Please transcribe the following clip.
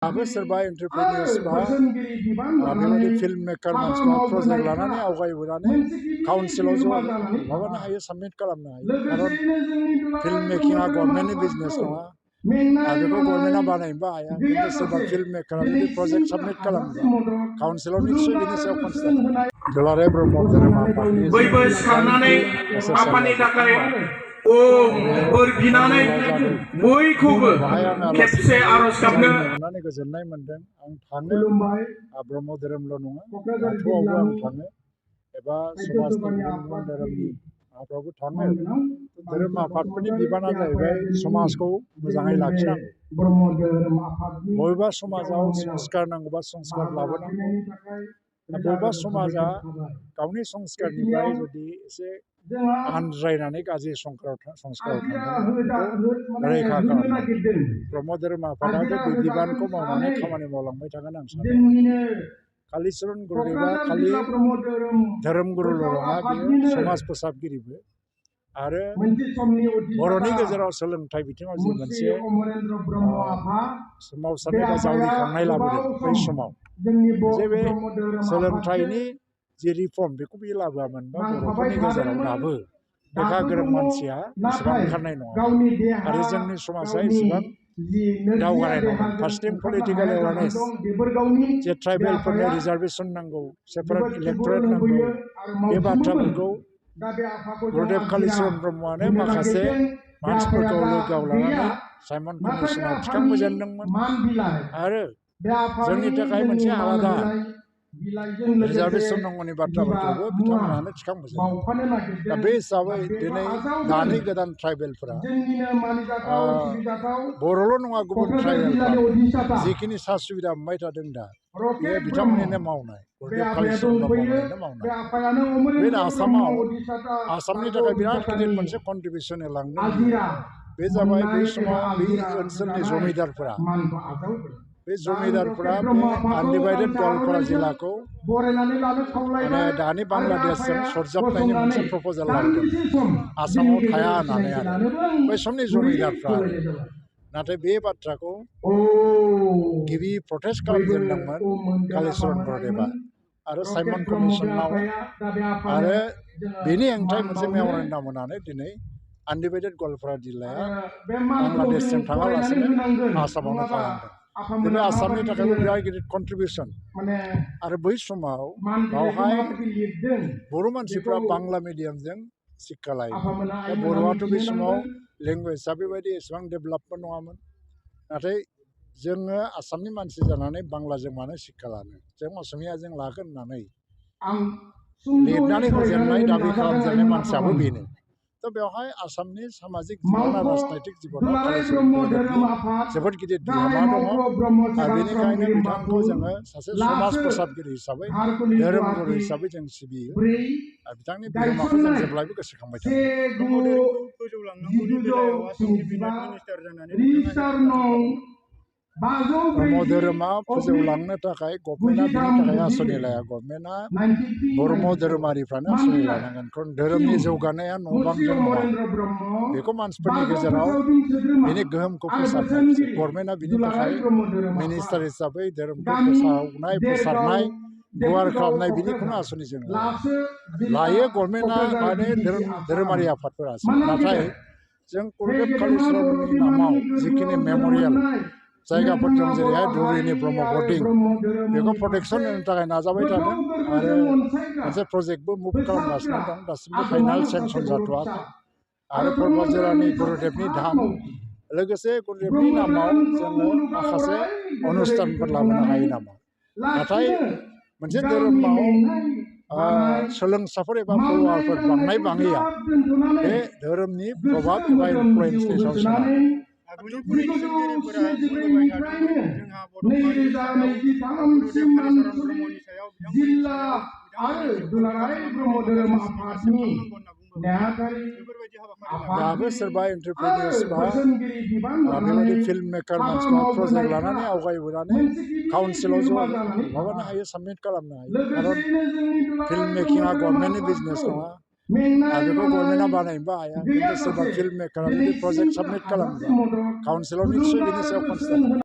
दाबो सोरबा एन्टारप्रेनियर्स बा बेबायदि फिल्म मेकार मानसिफ्रा प्रजेक्ट लानानै आवगायबोनानै काउन्सिलाव ज' माबानो हायो, साबमिट खालामनो हायो। खारन फिल्म मेकिंआ गभर्नमेन्टनि बिजनेस नङा आरो बेखौ गभर्नमेन्टआ बानायनोबो हाया। खिन्थु सोरबा फिल्म मेकारा जुदि प्रजेक्ट साबमिट खालामोबा काउन्सिलाव निस्सय बिनि सायाव कनसिडार दुलाराय ब्रह्म धोरोम आफादनि बयबो सिखारनानै आफानि थाखाय बोर बिनानै बयखौबो खेबसे आरज गाबनो अननानै गोजोननाय मोनदों। आं थाङो ब्रह्म धोरोमल' नङा, बाथौआवबो आं थाङो एबा समाजनि गुबुन गुबुन धोरोमनि माबाफ्रावबो थाङो। धोरोम आफादफोरनि बिबाना जाहैबाय समाजखौ मोजाङै लाखिनांगौ। बबेबा समाजाव संस्कार नांगौबा संस्कार लाबोनांगौ। बबेबा समाजा गावनि संस्कारनिफ्राय जुदि एसे आनज्रायनानै गाज्रि संस्काराव थांदोंबा बेखौ रैखा खालामनांगौ। ब्रह्म धोरोम आफादाबो बे बिबानखौ मावनानै खामानि मावलांबाय थागोन आं सानो। कालिचरन गुरुदेबआ खालि धोरोम गुरुल' नङा, बियो समाज फोसाबगिरिबो। आरो बर'नि गेजेराव सोलोंथाइ बिथिङाव जि मोनसे सोमावसारनाय बा जावरिखांनाय लाबोदों बै समाव, जे बे सोलोंथाइनि जि रिफर्म बेखौ बियो लाबोआमोनबा बर'फोरनि गेजेराव दाबो लेखा गोरों मानसिया एसेबां ओंखारनाय नङा आरो जोंनि समाजा एसेबां दावगानाय नङा। फार्स्टिं पलिटिकेल एवारनेस, जे ट्राइबेलफोरनो रिजार्भेसन नांगौ, सेपारेट इलेक्टरेट नांगौ, बे बाथ्राफोरखौ गुरुदेब कालिचरन ब्रह्मआनो माखासे मानसिफोरखौ लोगोआव लानानै साइमन कमिसनाव थिखांबोजेनदोंमोन। आरो जोंनि थाखाय मोनसे आलादा रिजार्भेसन नांगौनि बाथ्राफोरखौबो बिथांमोनानो थिखांबोजेनदों। दा बे हिसाबै दिनै दानि गोदान ट्राइबेलफोरा बर'ल' नङा, गुबुन ट्राइबेलफ्रा जिखिनि सा सुबिदा मोनबाय थादों दा, बेयो बिथांमोननिनो मावनाय, गुरुदेब कालिचरन ब्रह्मनिनो मावनाय। बे आसामाव आसामनि थाखाय बिराद गिदिर मोनसे कन्ट्रिबिउसन होलांदों। बे जाबाय बै समाव बै ओनसोलनि जमिदारफोरा, बे जमिदारफोरा बे आनडिभाइडेड गवालपारा जिल्लाखौ माने दानि बांलादेशजों सरजाबनायनि मोनसे प्रप'जाल लाबोदों, आसामाव थाया होननानै। आरो बै समनि जमिदारफ्रा नाथाय बे बाथ्राखौ गिबि प्रटेस्ट खालामजेनदोंमोन कालिचरन गुरुदेबआ आरो साइमन कमिसनाव। आरो बेनि हेंथायै मोनसे मेम'रेन्डाम होनानै दिनै आनडिभाइडेड गवालपारा जिल्लाया बांलादेशजों थाङालासिनो आसामावनो थालांदों। बे आसामनि थाखायबो बिराद गिदिर कन्ट्रिबिउसन। आरो बै समाव बावहाय बर' मानसिफ्रा बांला मिडियामजों शिक्षा लायोमोन। दा बर'आथ' बे समाव लेंगुवेजआ बेबायदि एसेबां डेभेलपबो नङामोन। नाथाय जोङो आसामनि मानसि जानानै बांलाजों मानो शिक्षा लानो, जों असमियाजों लागोन होननानै लिरनानै होजेननाय, दाबि खालामजेननाय मानसियाबो बेनो। थ' बेवहाय आसामनि सामाजिक जिबन आरो राजनैतिक जिबनाव कालिचरन गुरुदेबनि जोबोद गिदिर बिहोमा दङ। आरो बेनिखायनो बिथांखौ जोङो सासे समाज फोसाबगिरि हिसाबै, धोरोम गुरु हिसाबै जों सिबियो। आरो बिथांनि बिहोमाखौ जों जेब्लायबो गोसोखांबाय थागोन। ब्रह्म धोरोमा फोजौलांनो थाखाय गभर्नमेन्टआ बिनि थाखाय आसनि लाया। गभर्नमेन्टआ ब्रह्म धोरोमारिफ्रानो आसनि लानांगोन। खारन धोरोमनि जौगानाया न' बांजों नङा, बेखौ मानसिफोरनि गेजेराव बिनि गोहोमखौ फोसाबनाय। गभर्नमेन्टआ बिनि थाखाय मिनिस्टार हिसाबै धोरोमखौ फोसावनाय, फोसाबनाय, गुवार खालामनाय बिनि खुनु आसनि जों लायो। गभर्नमेन्टआ माने धोरोमारि आफादफोरासो। नाथाय जों गुरुदेब कालिचरननि नामाव जिखिनि मेम'रियेल जायगाफोर दं, जेरैहाय धुबुरीनि ब्रह्म बर्डिं, बेखौ प्रटेकसन होनो थाखाय नाजाबाय थादों। आरो मोनसे प्रजेक्टबो मुभ खालामगासिनो दं, दासिमबो फाइनाल सेंसन जाथ'वाखै। आरो पर्बतझरानि गुरुदेबनि धाम, लोगोसे गुरुदेबनि नामाव जोङो माखासे अनुष्ठानफोर लाबोनो हायो नामा। नाथाय मोनसे धोरोमाव सोलोंसाफोर एबा फल'वारफोर बांनाय बाङैया बे धोरोमनि प्रभाब एबा इनफ्लुयेन्सनि सायाव सोनारो। आगुनि दैदेनगिरिफोरा बुंबोबाय थादोंमोन, जोंहा बर' हारिनि सायाव गुरुदेब कालिचरन ब्रह्मनि सायाव बिथांमोननि दाबो सोरबा एन्टारप्रेनियर्स बा बेबायदि फिल्म मेकार मानसिफ्रा प्रजेक्ट लानानै आवगायबोनानै काउन्सिलाव ज' माबानो हायो, साबमिट खालामनो हायो। खारन फिल्म मेकिंआ गभर्नमेन्टनि बिजनेस नङा आरो बेखौ गभर्नमेन्टआ बानायनोबो हाया। खिन्थु सोरबा फिल्म मेकारा जुदि प्रजेक्ट साबमिट खालामोबा काउन्सिलाव निस्सय बिनि सायाव कनसिडार